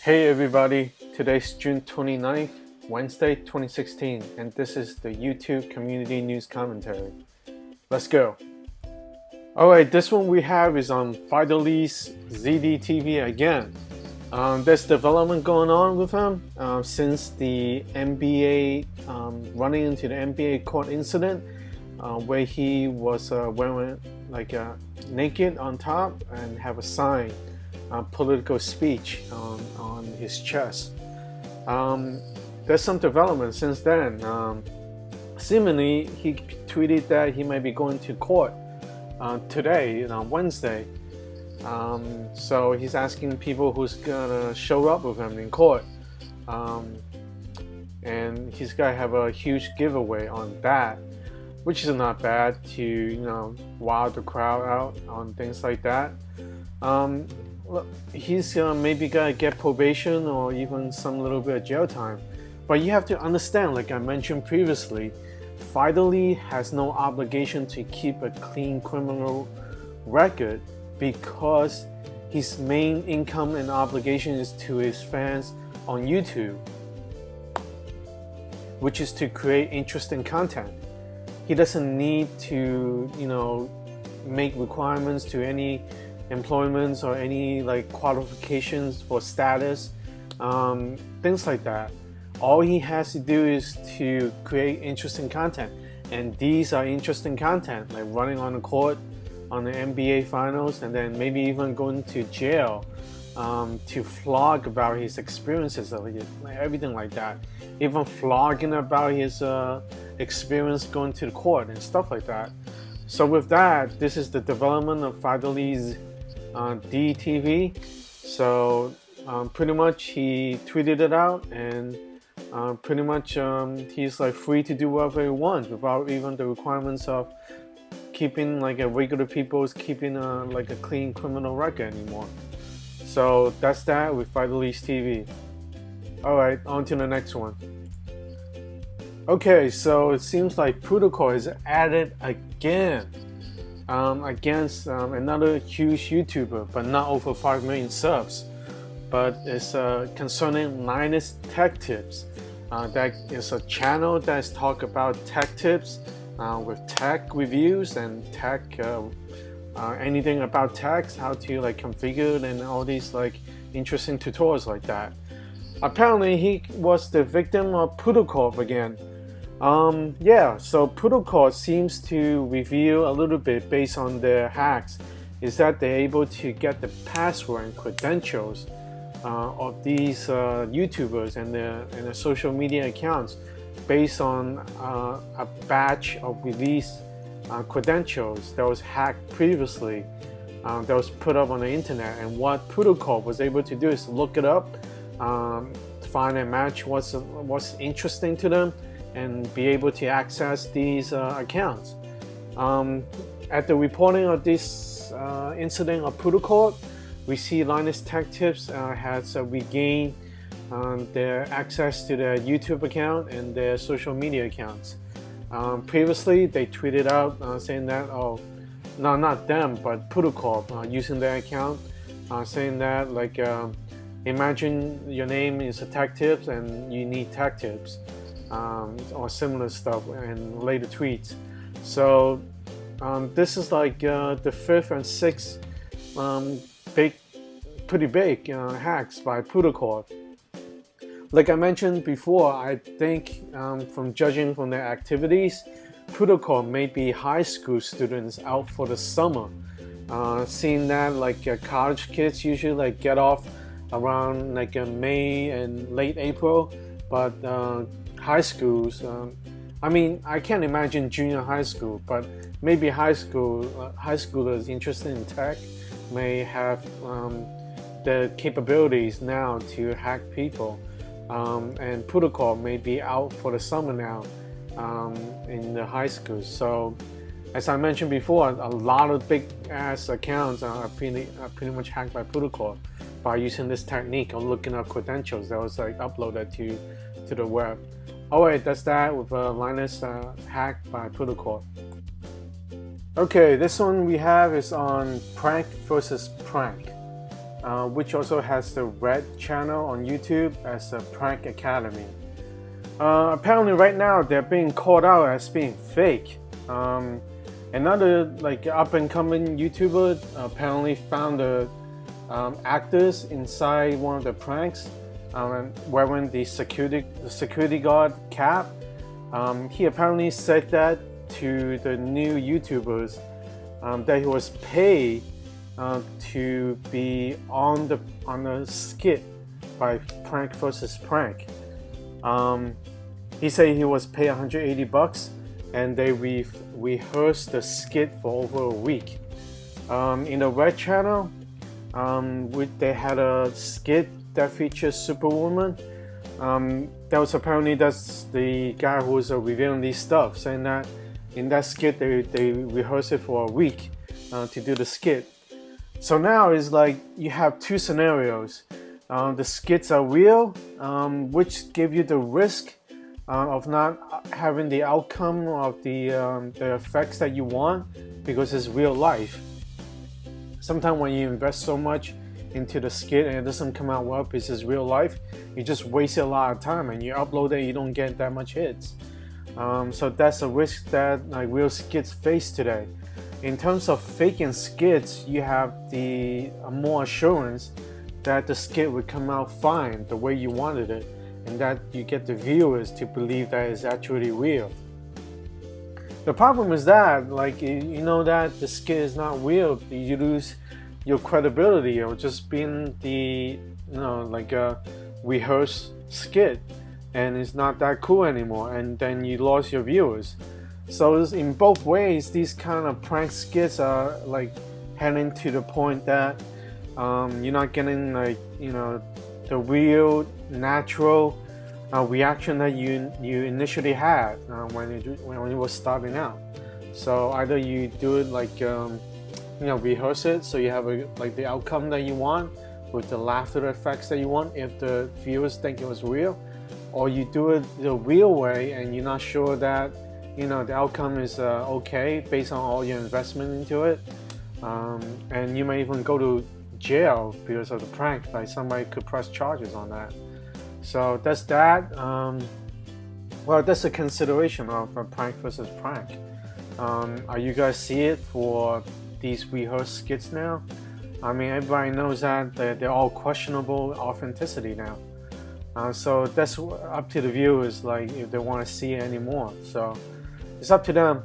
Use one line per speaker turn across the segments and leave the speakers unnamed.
Hey everybody, today's June 29th, Wednesday 2016, and this is the YouTube Community News Commentary. Let's go. Alright, this one we have is on VidalyzdTV again. There's development going on with him since the NBA, running into the NBA court incident where he was wearing naked on top and have a sign. Political speech on his chest. There's some development since then. Seemingly, he tweeted that he might be going to court today, Wednesday. So he's asking people who's gonna show up with him in court, and he's gonna have a huge giveaway on that, which is not bad to wow the crowd out on things like that. He's maybe gonna get probation or even some little bit of jail time, but you have to understand, like I mentioned previously, Vitally has no obligation to keep a clean criminal record because his main income and obligation is to his fans on YouTube, which is to create interesting content. He doesn't need to make requirements to any employments or any qualifications for status, things like that. All he has to do is to create interesting content, and these are interesting content, like running on the court on the NBA finals, and then maybe even going to jail to vlog about his experiences, everything like that, even vlogging about his experience going to the court and stuff like that. So with that, this is the development of VidalyzdTV. So pretty much he tweeted it out, and pretty much he's free to do whatever he wants without even the requirements of keeping regular people's keeping a clean criminal record anymore. So that's that with VidalyzdTV. Alright, on to the next one. Okay, so it seems like Protocol is added again against another huge YouTuber, but not over 5 million subs. But it's concerning LinusTechTips. That is a channel that's talk about tech tips with tech reviews and tech, anything about tech, how to configure and all these interesting tutorials like that. Apparently, he was the victim of Protocol again. Yeah, so Protocol seems to reveal a little bit based on their hacks is that they're able to get the password and credentials of these YouTubers and their social media accounts based on a batch of released credentials that was hacked previously, that was put up on the internet. And what Protocol was able to do is look it up, find and match what's interesting to them, and be able to access these accounts. At the reporting of this incident of Protocol, we see LinusTechTips has regained their access to their YouTube account and their social media accounts. Previously, they tweeted out saying that, no, not them, but Protocol using their account, saying that imagine your name is a tech tips and you need tech tips. Or similar stuff in later tweets. So this is the fifth and sixth pretty big hacks by Protocol. Like I mentioned before, I think from judging from their activities, Protocol may be high school students out for the summer. Seeing that college kids usually get off around May and late April, but high schools, I mean, I can't imagine junior high school, but maybe high schoolers interested in tech may have the capabilities now to hack people, and Protocol may be out for the summer now in the high schools. So as I mentioned before, a lot of big ass accounts are pretty much hacked by Protocol by using this technique of looking up credentials that was uploaded to the web. Alright, that's that with Linus hacked by Protocol. Okay, this one we have is on Prank versus Prank. which also has the red channel on YouTube as a Prank Academy. Apparently right now they're being called out as being fake. Another like up-and-coming YouTuber apparently found the actors inside one of the pranks wearing the security guard cap. He apparently said that to the new YouTubers that he was paid to be on the skit by Prank vs. Prank. He said he was paid $180 and they rehearsed the skit for over a week. In the red channel, they had a skit that features Superwoman. That's the guy who was revealing these stuff, saying that in that skit they rehearsed it for a week to do the skit. So now it's like you have two scenarios. The skits are real, which give you the risk of not having the outcome of the effects that you want because it's real life. Sometimes when you invest so much into the skit and it doesn't come out well because it's real life, you just waste a lot of time and you upload it, you don't get that much hits. So that's a risk that like real skits face today. In terms of faking skits, you have the more assurance that the skit would come out fine the way you wanted it, and that you get the viewers to believe that it's actually real. The problem is that, like, you know that the skit is not real, you lose your credibility of just being the, like a rehearsed skit, and it's not that cool anymore, and then you lost your viewers. So in both ways, these kind of prank skits are like heading to the point that you're not getting like the real natural reaction that you initially had when you were starting out. So either you do it like rehearse it so you have like the outcome that you want with the laughter effects that you want if the viewers think it was real, or you do it the real way and you're not sure that the outcome is okay based on all your investment into it, and you may even go to jail because of the prank. Like somebody could press charges on that. So that's that. Well, that's a consideration of a prank versus prank. Are you guys see it for these rehearsed skits now? I mean, everybody knows that they're all questionable authenticity now. So that's up to the viewers, like if they want to see it anymore. So it's up to them.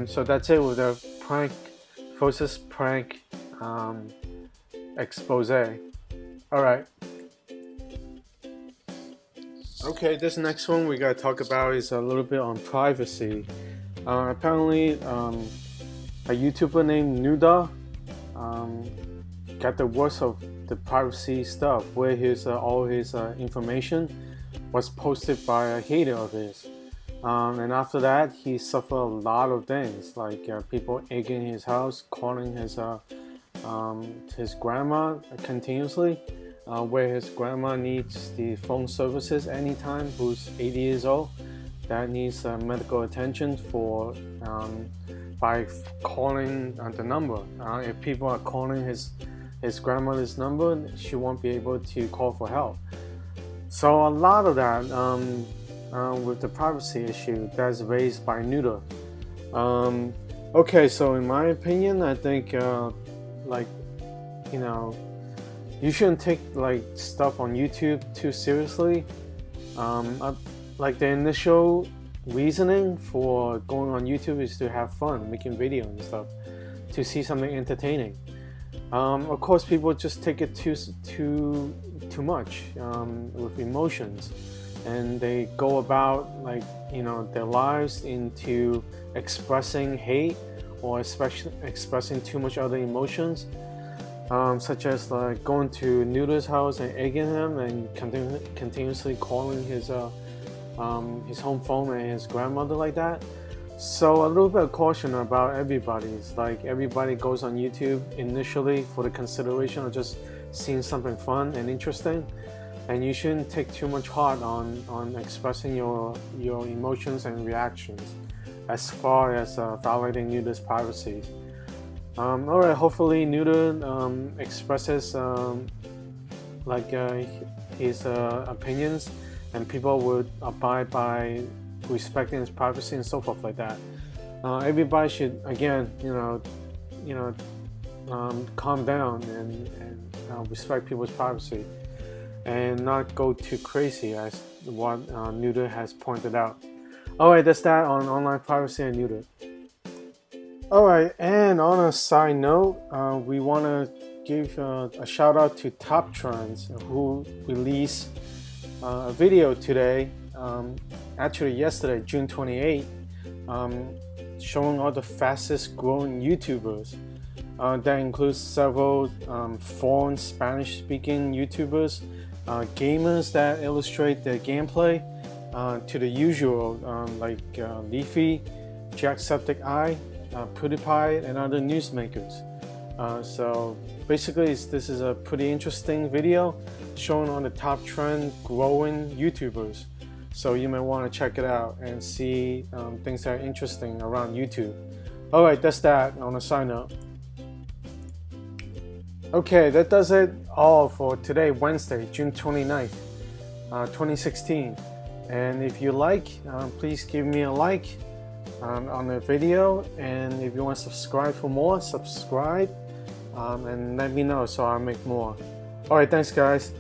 So that's it with the prank versus prank expose. Alright. Okay, this next one we gotta talk about is a little bit on privacy. Apparently, a YouTuber named Nuda got the worst of the privacy stuff, where all his information was posted by a hater of his. And after that, he suffered a lot of things, like people egging his house, calling his grandma continuously, where his grandma needs the phone services anytime, who's 80 years old, that needs medical attention by calling the number. If people are calling his grandmother's number, she won't be able to call for help. So a lot of that with the privacy issue that's raised by Nuda. Okay, so in my opinion, I think you shouldn't take like stuff on YouTube too seriously. Like the initial reasoning for going on YouTube is to have fun, making videos and stuff, to see something entertaining. Of course, people just take it too much with emotions, and they go about their lives into expressing hate or expressing too much other emotions, such as like going to Nudah's house and egging him and continuously calling his home phone and his grandmother like that. So a little bit of caution about everybody. It's like everybody goes on YouTube initially for the consideration of just seeing something fun and interesting, and you shouldn't take too much heart on expressing your emotions and reactions as far as violating Nudah's privacy. Alright, hopefully Nuda expresses his opinions, and people would abide by respecting his privacy and so forth like that. Everybody should, again, calm down and respect people's privacy and not go too crazy, as what Nuda has pointed out. Alright, that's that on online privacy and Nuda. Alright, and on a side note, we want to give a shout out to TopTrends, who released a video today, actually yesterday, June 28th, showing all the fastest growing YouTubers. That includes several foreign Spanish speaking YouTubers, gamers that illustrate their gameplay, to the usual like Leafy, Jacksepticeye, PewDiePie, and other newsmakers. So basically this is a pretty interesting video showing on the top trend growing YouTubers. So you may want to check it out and see things that are interesting around YouTube. Alright, that's that on a side note. Okay, that does it all for today, Wednesday, June 29th, 2016. And if you like, please give me a like on the video, and if you want to subscribe for more, subscribe, and let me know so I'll make more. Alright, thanks guys.